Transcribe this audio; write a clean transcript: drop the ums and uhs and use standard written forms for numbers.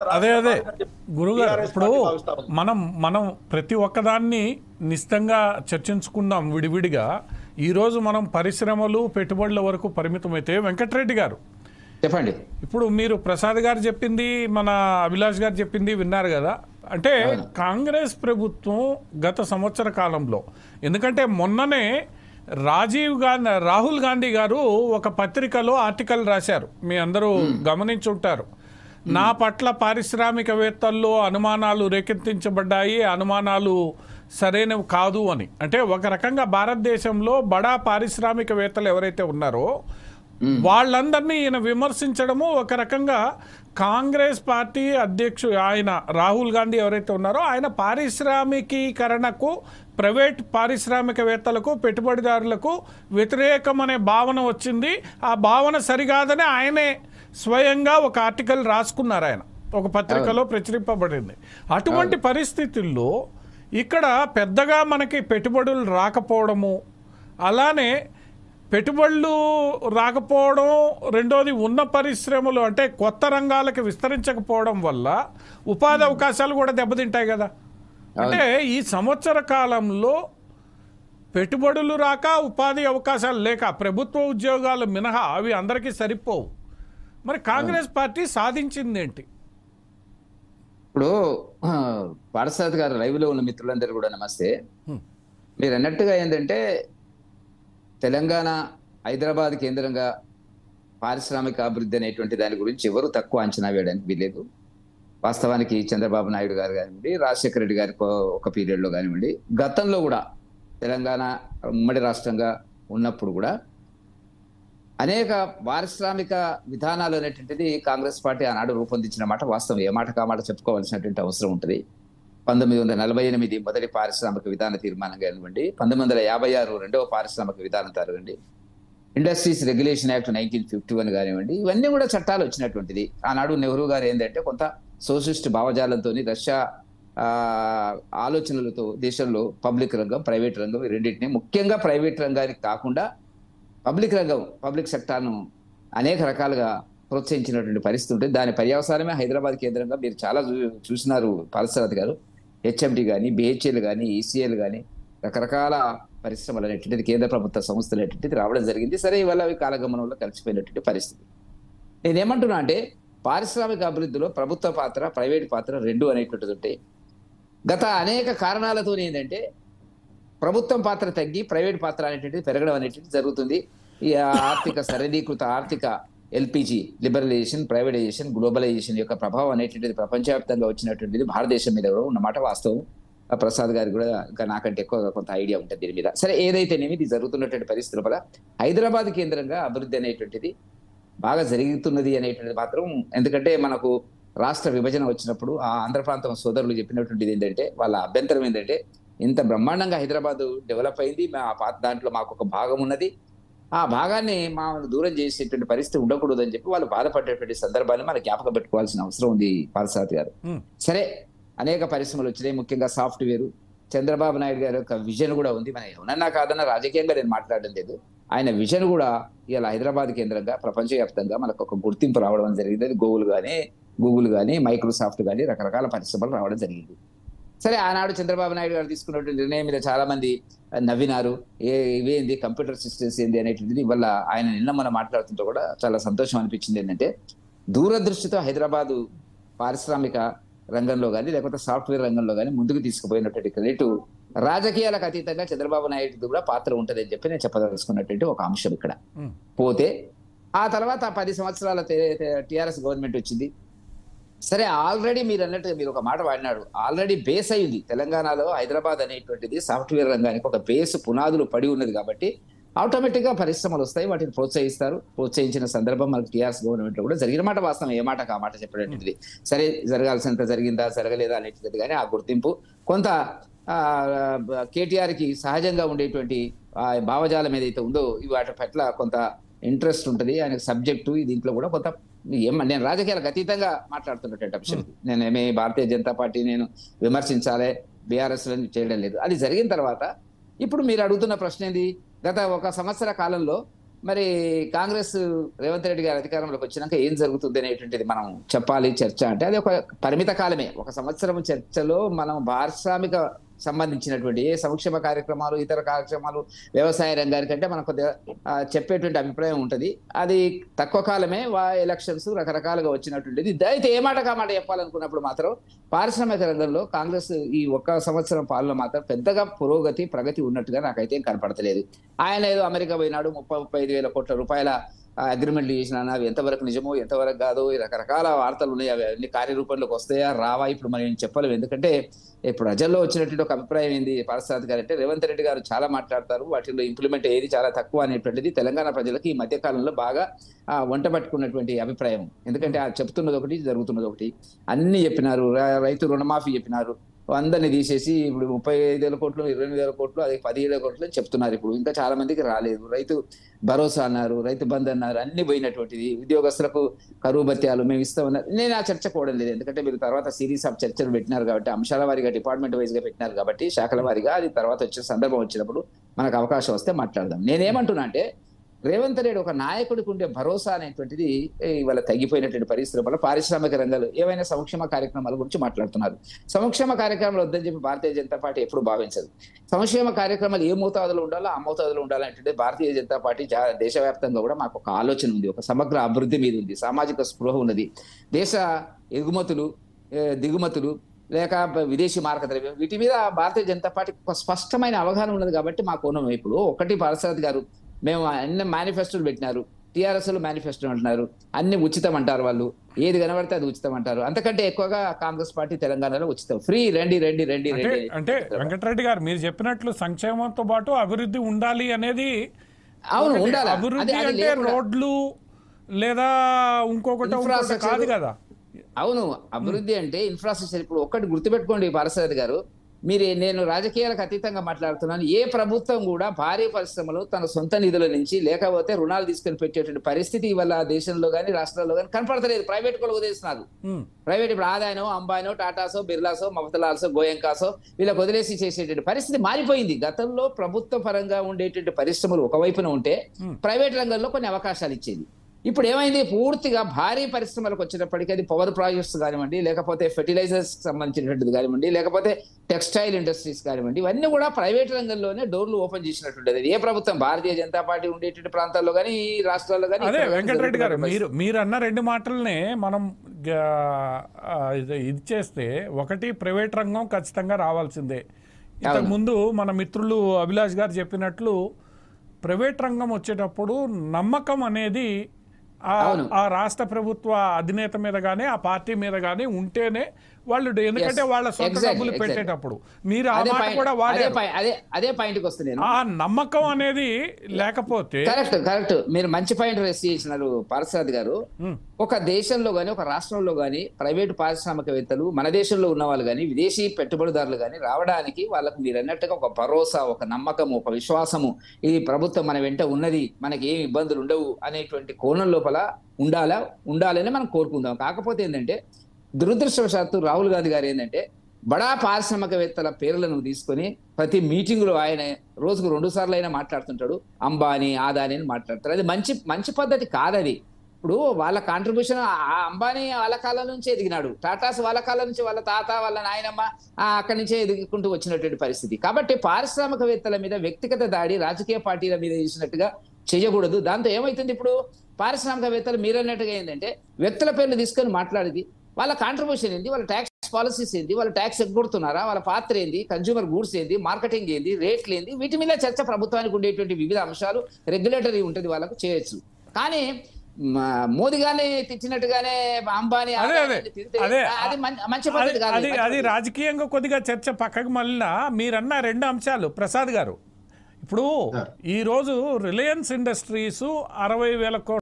అదే రాష్ట్ర అదే పాలకని చెప్పి గురుగారు టీఆర్ఎస్ ఇప్పుడు పార్టీ భావిస్తా ఉంది. మనం ప్రతి ఒక్కదాన్ని నిశ్చితంగా చర్చించుకుందాం విడివిడిగా. ఈరోజు మనం పరిశ్రమలు పెట్టుబడుల వరకు పరిమితమైతే వెంకటరెడ్డి గారు, చెప్పండి. ఇప్పుడు మీరు ప్రసాద్ గారు చెప్పింది, మన అభిలాష్ గారు చెప్పింది విన్నారు కదా. అంటే అవును. కాంగ్రెస్ ప్రభుత్వం గత సంవత్సర కాలంలో, ఎందుకంటే మొన్ననే రాహుల్ గాంధీ గారు ఒక పత్రికలో ఆర్టికల్ రాశారు, మీ అందరూ గమనించుంటారు. నా పట్ల పారిశ్రామికవేత్తల్లో అనుమానాలు రేకెత్తించబడ్డాయి, అనుమానాలు సరైనవి కాదు అని. అంటే ఒక రకంగా భారతదేశంలో బడా పారిశ్రామికవేత్తలు ఎవరైతే ఉన్నారో వాళ్ళందరినీ ఈయన విమర్శించడము, ఒక రకంగా కాంగ్రెస్ పార్టీ అధ్యక్షుడు ఆయన రాహుల్ గాంధీ ఎవరైతే ఉన్నారో ఆయన పారిశ్రామికీకరణకు, ప్రైవేట్ పారిశ్రామికవేత్తలకు, పెట్టుబడిదారులకు వ్యతిరేకం అనే భావన వచ్చింది. ఆ భావన సరికాదని ఆయనే స్వయంగా ఒక ఆర్టికల్ రాసుకున్నారు, ఆయన ఒక పత్రికలో ప్రచురింపబడింది. అటువంటి పరిస్థితుల్లో ఇక్కడ పెద్దగా మనకి పెట్టుబడులు రాకపోవడము, అలానే పెట్టుబడులు రాకపోవడం, రెండోది ఉన్న పరిశ్రమలు అంటే కొత్త రంగాలకు విస్తరించకపోవడం వల్ల ఉపాధి అవకాశాలు కూడా దెబ్బతింటాయి కదా. అంటే ఈ సంవత్సర కాలంలో పెట్టుబడులు రాక, ఉపాధి అవకాశాలు లేక, ప్రభుత్వ ఉద్యోగాలు మినహా అవి అందరికీ సరిపోవు. మరి కాంగ్రెస్ పార్టీ సాధించింది ఏంటి? ఇప్పుడు పార్థసారథి గారు లైవ్ లో ఉన్న మిత్రులందరూ కూడా నమస్తే. మీరు అన్నట్టుగా ఏంటంటే తెలంగాణ, హైదరాబాద్ కేంద్రంగా పారిశ్రామిక అభివృద్ధి అనేటువంటి దాని గురించి ఎవరు తక్కువ అంచనా వేయడానికి వీలేదు. వాస్తవానికి చంద్రబాబు నాయుడు గారు కానివ్వండి, రాజశేఖర రెడ్డి గారి ఒక పీరియడ్ లో కానివ్వండి, గతంలో కూడా తెలంగాణ ఉమ్మడి రాష్ట్రంగా ఉన్నప్పుడు కూడా అనేక పారిశ్రామిక విధానాలు అనేటువంటిది కాంగ్రెస్ పార్టీ ఆనాడు రూపొందించిన మాట వాస్తవం. ఏ మాట కామాట చెప్పుకోవాల్సినటువంటి అవసరం ఉంటుంది. 1948 మొదటి పారిశ్రామిక విధాన తీర్మానం కానివ్వండి, 1956 రెండవ పారిశ్రామిక విధానం కానివ్వండి, ఇండస్ట్రీస్ రెగ్యులేషన్ యాక్ట్ 1951 కానివ్వండి, ఇవన్నీ కూడా చట్టాలు వచ్చినటువంటిది. ఆనాడు నెహ్రూ గారు ఏంటంటే కొంత సోషలిస్ట్ భావజాలంతో, రష్యా ఆలోచనలతో దేశంలో పబ్లిక్ రంగం, ప్రైవేట్ రంగం రెండింటినీ, ముఖ్యంగా ప్రైవేట్ రంగానికి కాకుండా పబ్లిక్ రంగం, పబ్లిక్ సెక్టార్ను అనేక రకాలుగా ప్రోత్సహించినటువంటి పరిస్థితి ఉంటుంది. దాని పర్యవసానమే హైదరాబాద్ కేంద్రంగా మీరు చాలా చూసినారు పార్థసారథి గారు. హెచ్ఎండి కానీ, బిహెచ్ఎల్ కానీ, ఈసీఎల్ కానీ, రకరకాల పరిశ్రమలు అనేటువంటిది, కేంద్ర ప్రభుత్వ సంస్థలు అనేటువంటిది రావడం జరిగింది. సరే, ఇవాళ అవి కాలగమనంలో కలిసిపోయినటువంటి పరిస్థితి. నేనేమంటున్నా అంటే పారిశ్రామిక అభివృద్ధిలో ప్రభుత్వ పాత్ర, ప్రైవేట్ పాత్ర రెండు అనేటువంటిది ఉంటే, గత అనేక కారణాలతో ఏంటంటే ప్రభుత్వం పాత్ర తగ్గి ప్రైవేట్ పాత్ర అనేటువంటిది పెరగడం అనేటువంటిది జరుగుతుంది. ఈ ఆర్థిక సరళీకృత ఆర్థిక ఎల్పిజి లిబరలైజేషన్, ప్రైవేటైజేషన్, గ్లోబలైజేషన్ యొక్క ప్రభావం అనేటువంటిది ప్రపంచవ్యాప్తంగా వచ్చినటువంటిది భారతదేశం మీద కూడా ఉన్నమాట వాస్తవం. ప్రసాద్ గారికి కూడా ఇంకా నాకంటే ఎక్కువ కొంత ఐడియా ఉంటుంది దీని మీద. సరే, ఏదైతేనేమి ఇది జరుగుతున్నటువంటి పరిస్థితుల వల్ల హైదరాబాద్ కేంద్రంగా అభివృద్ధి అనేటువంటిది బాగా జరుగుతున్నది అనేటువంటిది మాత్రం, ఎందుకంటే మనకు రాష్ట్ర విభజన వచ్చినప్పుడు ఆ ఆంధ్ర ప్రాంతం సోదరులు చెప్పినటువంటిది ఏంటంటే, వాళ్ళ అభ్యంతరం ఏంటంటే, ఇంత బ్రహ్మాండంగా హైదరాబాద్ డెవలప్ అయింది, దాంట్లో మాకు ఒక భాగం ఉన్నది, ఆ భాగాన్ని మనం దూరం చేసేటువంటి పరిస్థితి ఉండకూడదు అని చెప్పి వాళ్ళు బాధపడేటువంటి సందర్భాన్ని మనం జ్ఞాపకం పెట్టుకోవాల్సిన అవసరం ఉంది పార్థసారథి గారు. సరే, అనేక పరిశ్రమలు వచ్చినాయి, ముఖ్యంగా సాఫ్ట్వేర్. చంద్రబాబు నాయుడు గారి యొక్క విజన్ కూడా ఉంది. మనం ఏమన్నా కాదన్నా రాజకీయంగా నేను మాట్లాడడం లేదు, ఆయన విజన్ కూడా ఇలా హైదరాబాద్ కేంద్రంగా ప్రపంచవ్యాప్తంగా మనకు ఒక గుర్తింపు రావడం జరిగింది. అది గూగుల్ కానీ, మైక్రోసాఫ్ట్ కానీ రకరకాల పరిశ్రమలు రావడం జరిగింది. సరే, ఆనాడు చంద్రబాబు నాయుడు గారు తీసుకున్నటువంటి నిర్ణయం మీద చాలా మంది నవ్వినారు. ఇవేంది కంప్యూటర్ సిస్టమ్స్ ఏంది అనేటువంటిది. ఇవాళ ఆయన నిన్న మనం మాట్లాడుతుంటే కూడా చాలా సంతోషం అనిపించింది. ఏంటంటే దూరదృష్టితో హైదరాబాదు పారిశ్రామిక రంగంలో కానీ, లేకపోతే సాఫ్ట్వేర్ రంగంలో కానీ ముందుకు తీసుకుపోయినటువంటి క్రెడిట్ రాజకీయాలకు అతీతంగా చంద్రబాబు నాయుడు కూడా పాత్ర ఉంటుంది అని చెప్పి నేను చెప్పదలుచుకున్నటువంటి ఒక అంశం ఇక్కడ. పోతే ఆ తర్వాత 10 సంవత్సరాల టిఆర్ఎస్ గవర్నమెంట్ వచ్చింది. సరే, ఆల్రెడీ మీరు అన్నట్టు మీరు ఒక మాట వాడినాడు, ఆల్రెడీ బేస్ అయింది తెలంగాణలో హైదరాబాద్ అనేటువంటిది సాఫ్ట్వేర్ రంగానికి ఒక బేస్ పునాదులు పడి ఉన్నది. కాబట్టి ఆటోమేటిక్ గా పరిశ్రమలు వస్తాయి, వాటిని ప్రోత్సహిస్తారు. ప్రోత్సహించిన సందర్భం మనకు టీఆర్ఎస్ గవర్నమెంట్ లో కూడా జరిగిన మాట వాస్తవం. ఏ మాట ఆ మాట చెప్పేటువంటిది. సరే, జరగాల్సినంత జరిగిందా జరగలేదా అనేటువంటిది కానీ ఆ గుర్తింపు కొంత కేటీఆర్ కి సహజంగా ఉండేటువంటి భావజాలం ఏదైతే ఉందో వాటి పట్ల కొంత ఇంట్రెస్ట్ ఉంటుంది ఆయనకు. సబ్జెక్టు దీంట్లో కూడా కొంత నేను రాజకీయాలకు అతీతంగా మాట్లాడుతున్నటువంటి అంశం. నేనేమి భారతీయ జనతా పార్టీ నేను విమర్శించాలి, బీఆర్ఎస్ చేయడం లేదు. అది జరిగిన తర్వాత ఇప్పుడు మీరు అడుగుతున్న ప్రశ్న ఏంది, గత 1 సంవత్సర కాలంలో మరి కాంగ్రెస్ రేవంత్ రెడ్డి గారు అధికారంలోకి వచ్చినాక ఏం జరుగుతుంది అనేటువంటిది మనం చెప్పాలి. చర్చ అంటే అది ఒక పరిమిత కాలమే, 1 సంవత్సరం చర్చలో మనం పారిశ్రామిక సంబంధించినటువంటి ఏ సంక్షేమ కార్యక్రమాలు, ఇతర కార్యక్రమాలు, వ్యవసాయ రంగానికి అంటే మనకు కొద్దిగా చెప్పేటువంటి అభిప్రాయం ఉంటుంది. అది తక్కువ కాలమే, ఎలక్షన్స్ రకరకాలుగా వచ్చినటువంటిది. అయితే ఏ మాట కామాట చెప్పాలనుకున్నప్పుడు మాత్రం పారిశ్రామిక రంగంలో కాంగ్రెస్ ఈ 1 సంవత్సరం పాలన మాత్రం పెద్దగా ప్రగతి ఉన్నట్టుగా నాకైతే కనపడతలేదు. ఆయన ఏదో అమెరికా పోయినాడు, 30-35 వేల కోట్ల రూపాయల అగ్రిమెంట్లు చేసినా, అవి ఎంతవరకు నిజమో ఎంతవరకు కాదో రకరకాల వార్తలు ఉన్నాయి. అవి అన్ని కార్యరూపంలోకి వస్తాయా రావా ఇప్పుడు మనం ఏం చెప్పలేము. ఎందుకంటే ఇప్పుడు ప్రజల్లో వచ్చినటువంటి ఒక అభిప్రాయం ఏంది పార్సారథి గారు అంటే, రేవంత్ రెడ్డి గారు చాలా మాట్లాడతారు, వాటిలో ఇంప్లిమెంట్ ఏది చాలా తక్కువ అనేటువంటిది తెలంగాణ ప్రజలకు ఈ మధ్య కాలంలో బాగా వంట పట్టుకున్నటువంటి అభిప్రాయం. ఎందుకంటే చెప్తున్నది ఒకటి, జరుగుతున్నది ఒకటి. అన్ని చెప్పినారు, రైతు రుణమాఫీ చెప్పినారు, అందరినీ తీసేసి ఇప్పుడు 35,000 కోట్లు, 28,000 కోట్లు, అది 17,000 కోట్లు చెప్తున్నారు. ఇప్పుడు ఇంకా చాలా మందికి రాలేదు. రైతు భరోసా అన్నారు, రైతు బంధు అన్నారు, అన్ని పోయినటువంటిది. ఉద్యోగస్తులకు కరువు భత్యాలు మేము ఇస్తామన్నారు. నేను ఆ చర్చ కూడా లేదు, ఎందుకంటే మీరు తర్వాత సిరీస్ ఆఫ్ చర్చలు పెట్టినారు కాబట్టి, అంశాల వారీగా డిపార్ట్మెంట్ వైజ్ గా పెట్టినారు కాబట్టి, శాఖల వారీగా అది తర్వాత వచ్చే సందర్భం వచ్చినప్పుడు మనకు అవకాశం వస్తే మాట్లాడదాం. నేనేమంటున్నా అంటే, రేవంత్ రెడ్డి ఒక నాయకుడికి ఉండే భరోసా అనేటువంటిది ఇవాళ తగ్గిపోయినటువంటి పరిస్థితుల వల్ల పారిశ్రామిక రంగాలు ఏవైనా సంక్షేమ కార్యక్రమాల గురించి మాట్లాడుతున్నారు. సంక్షేమ కార్యక్రమాలు వద్దని చెప్పి భారతీయ జనతా పార్టీ ఎప్పుడు భావించదు. సంక్షేమ కార్యక్రమాలు ఏ మోతాదులో ఉండాలో ఆ మోతాదులో ఉండాలంటే భారతీయ జనతా పార్టీ దేశవ్యాప్తంగా కూడా మాకు ఒక ఆలోచన ఉంది, ఒక సమగ్ర అభివృద్ధి మీద ఉంది, సామాజిక స్పృహ ఉన్నది. దేశ ఎగుమతులు, దిగుమతులు లేక విదేశీ మారక ద్రవ్యం, వీటి మీద భారతీయ జనతా పార్టీకి ఒక స్పష్టమైన అవగాహన ఉన్నది కాబట్టి మా కోణం ఇప్పుడు ఒకటి. పార్సారథి గారు మేము అన్ని మేనిఫెస్టోలు పెట్టినారు, టీఆర్ఎస్ మేనిఫెస్టో అంటున్నారు, అన్ని ఉచితం అంటారు, వాళ్ళు ఏది కనబడితే అది ఉచితం అంటారు. అంతకంటే ఎక్కువగా కాంగ్రెస్ పార్టీ తెలంగాణలో ఉచితం, ఫ్రీ, రండి రండి రండి రండి. అంటే వెంకటరెడ్డి గారు మీరు చెప్పినట్లు సంక్షేమంతో పాటు అభివృద్ధి ఉండాలి అనేది. అవును, ఉండాలి. అభివృద్ధి అంటే రోడ్లు లేదా ఇంకొకటి కాదు కదా. అవును, అభివృద్ధి అంటే ఇన్ఫ్రాస్ట్రక్చర్. ఇప్పుడు ఒక్కటి గుర్తుపెట్టుకోండి పార్సారథి గారు, నేను రాజకీయాలకు అతీతంగా మాట్లాడుతున్నాను. ఏ ప్రభుత్వం కూడా భారీ పరిశ్రమలు తన సొంత నిధుల నుంచి లేకపోతే రుణాలు తీసుకొని పెట్టేటువంటి పరిస్థితి ఇవాళ దేశంలో కానీ రాష్ట్రాల్లో కానీ కనపడతలేదు. ప్రైవేట్ కూడా వదిలేస్తున్నారు. ప్రైవేట్ ఇప్పుడు ఆదాయనో, అంబానో, టాటాసో, బిర్లాసో, మమతలాల్సో, గోయంకాసో వీళ్ళకి వదిలేసి చేసేటువంటి పరిస్థితి మారిపోయింది. గతంలో ప్రభుత్వ పరంగా ఉండేటువంటి పరిశ్రమలు ఒకవైపున ఉంటే ప్రైవేట్ రంగంలో కొన్ని అవకాశాలు ఇచ్చేది. ఇప్పుడు ఏమైంది, పూర్తిగా భారీ పరిశ్రమలకు వచ్చినప్పటికీ అది పవర్ ప్రాజెక్ట్స్ కానివ్వండి, లేకపోతే ఫెర్టిలైజర్స్ సంబంధించినటువంటిది కానివ్వండి, లేకపోతే టెక్స్టైల్ ఇండస్ట్రీస్ కానివ్వండి, ఇవన్నీ కూడా ప్రైవేట్ రంగంలోనే డోర్లు ఓపెన్ చేసినటువంటిది. ఏ ప్రభుత్వం, భారతీయ జనతా పార్టీ ఉండేటువంటి ప్రాంతాల్లో కానీ ఈ రాష్ట్రాల్లో కానీ. అదే వెంకటరెడ్డి గారు, మీరు అన్న 2 మాటలనే మనం ఇది చేస్తే, ఒకటి ప్రైవేట్ రంగం ఖచ్చితంగా రావాల్సిందే. ఇంతకుముందు మన మిత్రులు అభిలాష్ గారు చెప్పినట్లు ప్రైవేట్ రంగం వచ్చేటప్పుడు నమ్మకం అనేది ఆ రాష్ట్ర ప్రభుత్వ అధినేత మీద కానీ ఆ పార్టీ మీద కానీ ఉంటేనే వాళ్ళు, ఎందుకంటే వాళ్ళ సొంత డబ్బులు పెట్టేటప్పుడు మీరు ఆ మాట కూడా వాడారు. అదే పాయింట్కి వస్తుంది. ఆ నమ్మకం అనేది లేకపోతే. కరెక్ట్, మీరు మంచి పాయింట్ రేస్ చేసినారు పార్సారథి గారు. ఒక దేశంలో గానీ ఒక రాష్ట్రంలో గానీ ప్రైవేటు పారిశ్రామికవేత్తలు, మన దేశంలో ఉన్న వాళ్ళు కానీ విదేశీ పెట్టుబడిదారులు కానీ రావడానికి వాళ్ళకు మీరు అన్నట్టుగా ఒక భరోసా, ఒక నమ్మకము, ఒక విశ్వాసము, ఈ ప్రభుత్వం మన వెంట ఉన్నది, మనకి ఏమి ఇబ్బందులు ఉండవు అనేటువంటి కోణం లోపల ఉండాలని మనం కోరుకుందాం. కాకపోతే ఏంటంటే దురదృష్టవశాత్తు రాహుల్ గాంధీ గారు ఏంటంటే బడా పారిశ్రామికవేత్తల పేర్లను తీసుకొని ప్రతి మీటింగులో ఆయన రోజుకు 2 సార్లు అయినా మాట్లాడుతుంటాడు. అంబానీ, ఆదాని అని మాట్లాడతారు. అది మంచి పద్ధతి కాదది. ఇప్పుడు వాళ్ళ కాంట్రిబ్యూషన్, అంబానీ వాళ్ళ కాలం నుంచే ఎదిగినాడు, టాటాస్ వాళ్ళ కాలం నుంచి, వాళ్ళ తాత, వాళ్ళ నాయనమ్మ అక్కడి నుంచే ఎదుగుకుంటూ వచ్చినటువంటి పరిస్థితి. కాబట్టి పారిశ్రామికవేత్తల మీద వ్యక్తిగత దాడి రాజకీయ పార్టీల మీద చేసినట్టుగా చేయకూడదు. దాంతో ఏమవుతుంది, ఇప్పుడు పారిశ్రామికవేత్తలు మీరన్నట్టుగా ఏంటంటే వ్యక్తుల పేర్లు తీసుకొని మాట్లాడేది, వాళ్ళ కాంట్రిబ్యూషన్ ఏంది, వాళ్ళ ట్యాక్స్ పాలసీస్ ఏంది, వాళ్ళ ట్యాక్స్ ఎగ్గొడుతున్నారా, వాళ్ళ పాత్ర ఏంది, కన్జ్యూమర్ గూడ్స్ ఏంది, మార్కెటింగ్ ఏంది, రేట్లు ఏంది, వీటి మీద చర్చ ప్రభుత్వానికి ఉండేటువంటి వివిధ అంశాలు రెగ్యులేటరీ ఉంటుంది, వాళ్ళకు చేయొచ్చు. కానీ మోదీ గారిని తెచ్చినట్టుగానే అంబానీ అది మంచి పద్ధతి కాదు. అది రాజకీయంగా కొద్దిగా చర్చ పక్కకు మళ్ళీ మీరన్న 2 అంశాలు ప్రసాద్ గారు. ఇప్పుడు ఈరోజు రిలయన్స్ ఇండస్ట్రీస్ 60,000 కోట్ల